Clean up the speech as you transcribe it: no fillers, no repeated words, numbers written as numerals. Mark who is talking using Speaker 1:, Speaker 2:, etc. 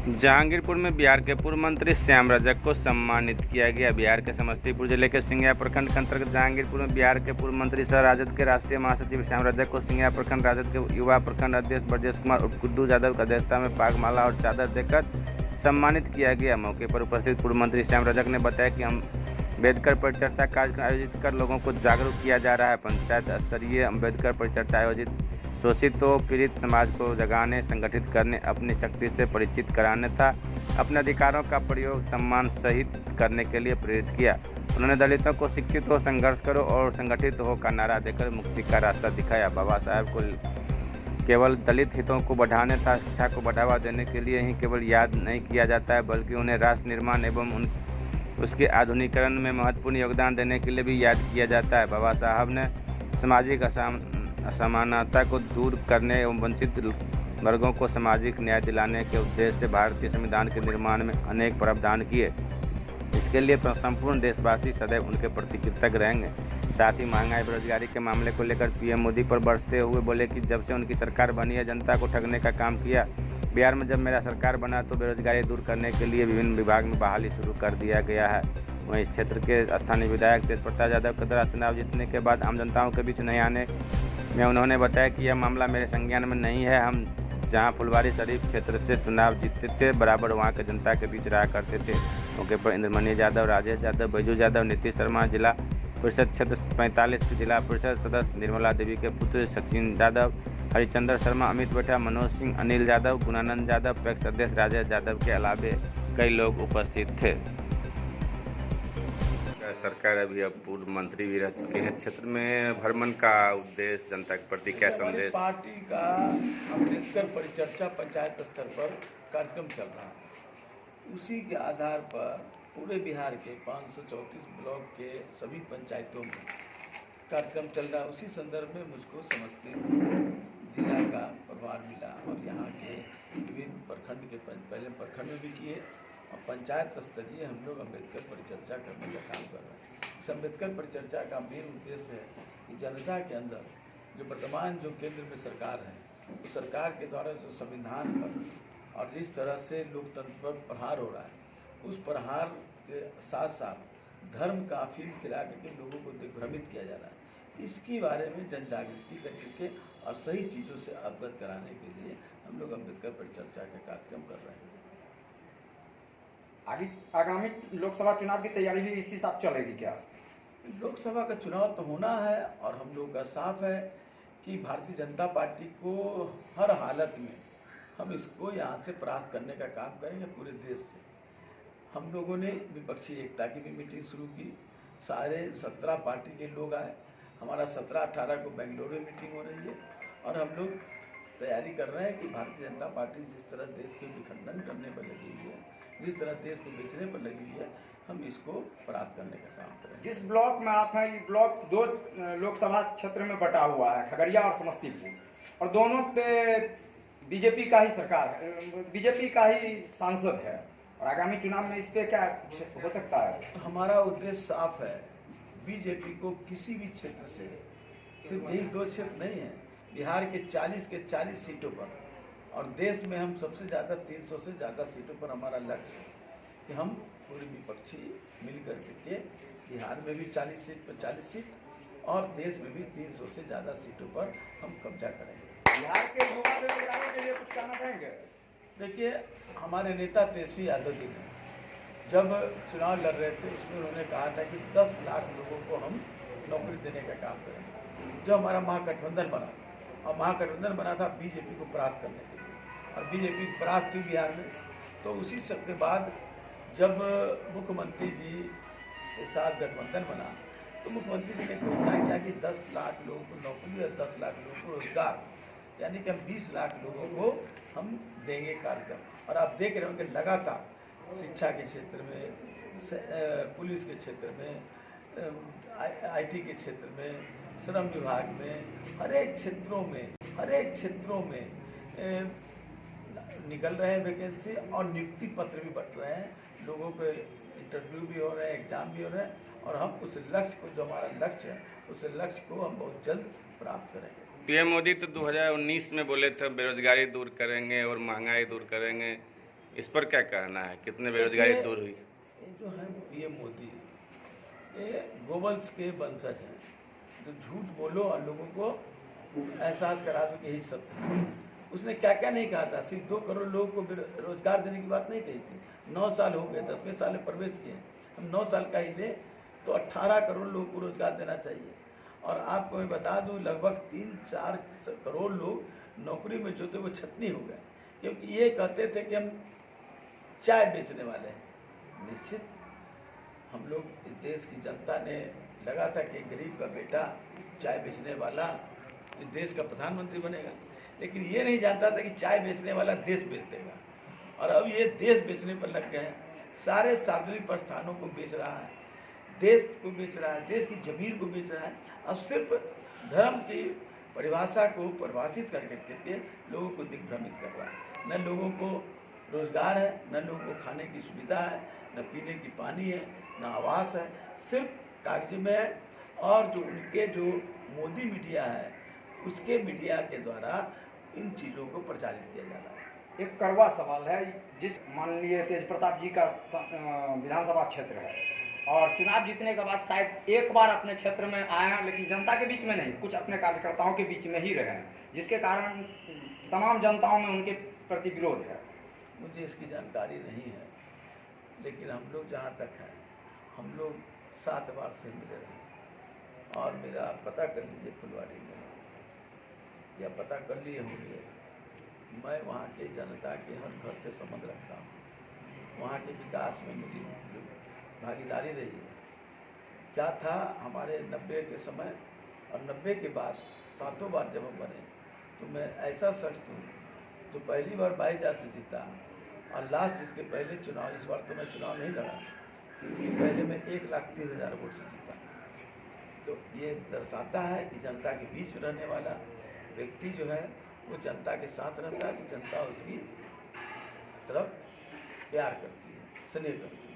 Speaker 1: जहांगीरपुर में बिहार के पूर्व मंत्री श्याम रजक को सम्मानित किया गया। बिहार के समस्तीपुर जिले के सिंघिया प्रखंड के अंतर्गत जहांगीरपुर में बिहार के पूर्व मंत्री सह राजद के राष्ट्रीय महासचिव श्याम रजक को सिंघिया प्रखंड राजद के युवा प्रखंड अध्यक्ष ब्रजेश कुमार उर्फ गुड्डू यादव की अध्यक्षता में पागमाला और चादर देकर सम्मानित किया गया। मौके पर उपस्थित पूर्व मंत्री श्याम रजक ने बताया कि अम्बेडकर परिचर्चा कार्यक्रम आयोजित कर लोगों को जागरूक किया जा रहा है। पंचायत स्तरीय अम्बेडकर परिचर्चा आयोजित शोषित व पीड़ित समाज को जगाने, संगठित करने, अपनी शक्ति से परिचित कराने तथा अपने अधिकारों का प्रयोग सम्मान सहित करने के लिए प्रेरित किया। उन्होंने दलितों को शिक्षित हो, संघर्ष करो और संगठित हो का नारा देकर मुक्ति का रास्ता दिखाया। बाबा साहब को केवल दलित हितों को बढ़ाने तथा शिक्षा को बढ़ावा देने के लिए ही केवल याद नहीं किया जाता है, बल्कि उन्हें राष्ट्र निर्माण एवं उसके आधुनिकीकरण में महत्वपूर्ण योगदान देने के लिए भी याद किया जाता है। बाबा साहब ने सामाजिक असमानता को दूर करने एवं वंचित वर्गों को सामाजिक न्याय दिलाने के उद्देश्य से भारतीय संविधान के निर्माण में अनेक प्रावधान किए। इसके लिए संपूर्ण देशवासी सदैव उनके प्रति कृतज्ञ रहेंगे। साथ ही महंगाई, बेरोजगारी के मामले को लेकर पीएम मोदी पर बरसते हुए बोले कि जब से उनकी सरकार बनी है, जनता को ठगने का काम किया। बिहार में जब मेरा सरकार बना तो बेरोजगारी दूर करने के लिए विभिन्न विभाग में बहाली शुरू कर दिया गया है। वहीं इस क्षेत्र के स्थानीय विधायक तेजप्रताप यादव के द्वारा चुनाव जीतने के बाद आम जनताओं के बीच नहीं आने में उन्होंने बताया कि यह मामला मेरे संज्ञान में नहीं है। हम जहां फुलवारी शरीफ क्षेत्र से चुनाव जीतते थे, बराबर वहां के जनता के बीच रहा करते थे। मौके पर इंद्रमणि यादव, राजेश यादव, बैजू यादव, नीतीश शर्मा, जिला परिषद क्षेत्र 45 के जिला परिषद सदस्य निर्मला देवी के पुत्र सचिन यादव, हरिचंद्र शर्मा, अमित बैठा, मनोज सिंह, अनिल यादव, गुणानंद यादव, पैक्स अध्यक्ष राजेश यादव के अलावे कई लोग उपस्थित थे। सरकार अभी अब पूर्व मंत्री भी रह चुके हैं। क्षेत्र में भ्रमण का उद्देश्य जनता के प्रति क्या संदेश?
Speaker 2: पार्टी का अम्बेडकर परिचर्चा पंचायत स्तर पर कार्यक्रम चल रहा है। उसी के आधार पर पूरे बिहार के 534 ब्लॉक के सभी पंचायतों में कार्यक्रम चल रहा है। उसी संदर्भ में मुझको समस्तीपुर जिला का प्रभार मिला और यहाँ के विभिन्न प्रखंड के पहले प्रखंड में भी किए और पंचायत स्तरीय हम लोग अम्बेडकर परिचर्चा करने का काम कर रहे हैं। इस अम्बेडकर परिचर्चा का मेन उद्देश्य है कि जनता के अंदर जो वर्तमान जो केंद्र में सरकार है, तो सरकार के द्वारा जो संविधान पर और जिस तरह से लोकतंत्र पर प्रहार हो रहा है, उस प्रहार के साथ साथ धर्म का अफीम खिला करके लोगों को दिग्भ्रमित किया जा रहा है। इसके बारे में जन जागृति करके और सही चीज़ों से अवगत कराने के लिए हम लोग अम्बेडकर परिचर्चा का कार्यक्रम कर रहे हैं।
Speaker 3: आगामी लोकसभा चुनाव की तैयारी भी इसी साथ चलेगी क्या?
Speaker 2: लोकसभा का चुनाव तो होना है और हम लोग का साफ है कि भारतीय जनता पार्टी को हर हालत में हम इसको यहाँ से परास्त करने का काम करेंगे पूरे देश से। हम लोगों ने विपक्षी एकता की भी मीटिंग शुरू की, सारे 17 पार्टी के लोग आए। हमारा 17-18 को बेंगलुरु में मीटिंग हो रही है और हम लोग तैयारी कर रहे हैं कि भारतीय जनता पार्टी जिस तरह देश के विखंडन करने पर लगी हुई है, जिस तरह देश को बेचने पर लगी हुई है, हम इसको परास्त करने का काम करें।
Speaker 3: जिस ब्लॉक में आप हैं, ये ब्लॉक 2 लोकसभा क्षेत्र में बटा हुआ है, खगड़िया और समस्तीपुर, और दोनों पे बीजेपी का ही सरकार है, बीजेपी का ही सांसद है, और आगामी चुनाव में इस पे क्या हो सकता है?
Speaker 2: हमारा उद्देश्य साफ है। बीजेपी को किसी भी क्षेत्र से, सिर्फ यही 2 क्षेत्र नहीं है, बिहार के 40 सीटों पर और देश में हम सबसे ज़्यादा 300 से ज़्यादा सीटों पर हमारा लक्ष्य है कि हम पूरे विपक्षी मिलकर के बिहार में भी 40 सीट पर 40 सीट और देश में भी 300 से ज़्यादा सीटों पर हम कब्जा करेंगे।
Speaker 3: बिहार के युवा बेरोजगारों के लिए कुछ कहना चाहेंगे?
Speaker 2: देखिए, हमारे नेता तेजस्वी यादव जी ने जब चुनाव लड़ रहे थे, उसमें उन्होंने कहा था कि 10 लाख लोगों को हम नौकरी देने का काम करेंगे। जो हमारा महागठबंधन बना, और महागठबंधन बना था बीजेपी को परास्त करने के लिए, और बीजेपी परास्त थी बिहार में। तो उसी सब के बाद जब मुख्यमंत्री जी के साथ गठबंधन बना, तो मुख्यमंत्री जी ने घोषणा किया कि 10 लाख लोगों को नौकरी और 10 लाख लोगों को रोजगार, यानी कि हम 20 लाख लोगों को हम देंगे कार्यक्रम। और आप देख रहे होंगे लगातार शिक्षा के क्षेत्र में, पुलिस के क्षेत्र में, IT के क्षेत्र में, श्रम विभाग में, हर एक क्षेत्रों में निकल रहे हैं वैकेंसी और नियुक्ति पत्र भी बट रहे हैं। लोगों के इंटरव्यू भी हो रहे हैं, एग्जाम भी हो रहे हैं, और हम उस लक्ष्य को, जो हमारा लक्ष्य है, उस लक्ष्य को हम बहुत जल्द प्राप्त करेंगे।
Speaker 1: पीएम मोदी तो 2019 में बोले थे बेरोजगारी दूर करेंगे और महंगाई दूर करेंगे, इस पर क्या कहना है, कितने बेरोजगारी दूर हुई?
Speaker 2: ये जो है पीएम मोदी, ये गोबल्स के वंशज हैं, जो झूठ बोलो और लोगों को एहसास करा दो कि यही सत्य है। उसने क्या क्या नहीं कहा था, सिर्फ 2 करोड़ लोगों को रोजगार देने की बात नहीं कही थी। 9 साल हो गए, 10वें साल में प्रवेश किए, हम 9 साल का ही ले तो 18 करोड़ लोगों को रोजगार देना चाहिए। और आपको मैं बता दूं, लगभग 3-4 करोड़ लोग नौकरी में जो थे वो छटनी हो गए, क्योंकि ये कहते थे कि हम चाय बेचने वाले हैं। निश्चित हम लोग, इस देश की जनता ने लगा था कि गरीब का बेटा चाय बेचने वाला इस देश का प्रधानमंत्री बनेगा, लेकिन ये नहीं जानता था कि चाय बेचने वाला देश बेच देगा। और अब ये देश बेचने पर लग गए हैं, सारे सार्वजनिक प्रस्थानों को बेच रहा है, देश को बेच रहा है, देश की जमीन को बेच रहा है। अब सिर्फ धर्म की परिभाषा को परिभाषित करके लोगों को दिग्भ्रमित कर रहा है। न लोगों को रोजगार है, न लोगों को खाने की सुविधा है, न पीने की पानी है, न आवास है, सिर्फ कागज में है। और जो उनके जो मोदी मीडिया है, उसके मीडिया के द्वारा इन चीज़ों को प्रचारित किया जा रहा है।
Speaker 3: एक कड़वा सवाल है, जिस माननीय तेज प्रताप जी का विधानसभा क्षेत्र है और चुनाव जीतने के बाद शायद एक बार अपने क्षेत्र में आए हैं, लेकिन जनता के बीच में नहीं, कुछ अपने कार्यकर्ताओं के बीच में ही रहे हैं, जिसके कारण तमाम जनताओं में उनके प्रति विरोध है।
Speaker 2: मुझे इसकी जानकारी नहीं है, लेकिन हम लोग जहाँ तक हैं, हम लोग 7 बार से मिले रहे, और मेरा पता कर लीजिए फुलवारी में, या पता कर लिए होंगे, मैं वहाँ के जनता के हर घर से संबंध रखता हूँ। वहाँ के विकास में मेरी भागीदारी रही है। क्या था हमारे 90 के समय और 90 के बाद 7 बार जब हम बने, तो मैं ऐसा शख्स हूँ जो पहली बार 22,000 से जीता, और लास्ट इसके पहले चुनाव, इस बार तो मैं चुनाव नहीं लड़ा, इसके पहले मैं 1,03,000 वोट से जीता। तो ये दर्शाता है कि जनता के बीच में रहने वाला व्यक्ति जो है वो जनता के साथ रहता है, तो जनता उसकी तरफ प्यार करती है, स्नेह करती है।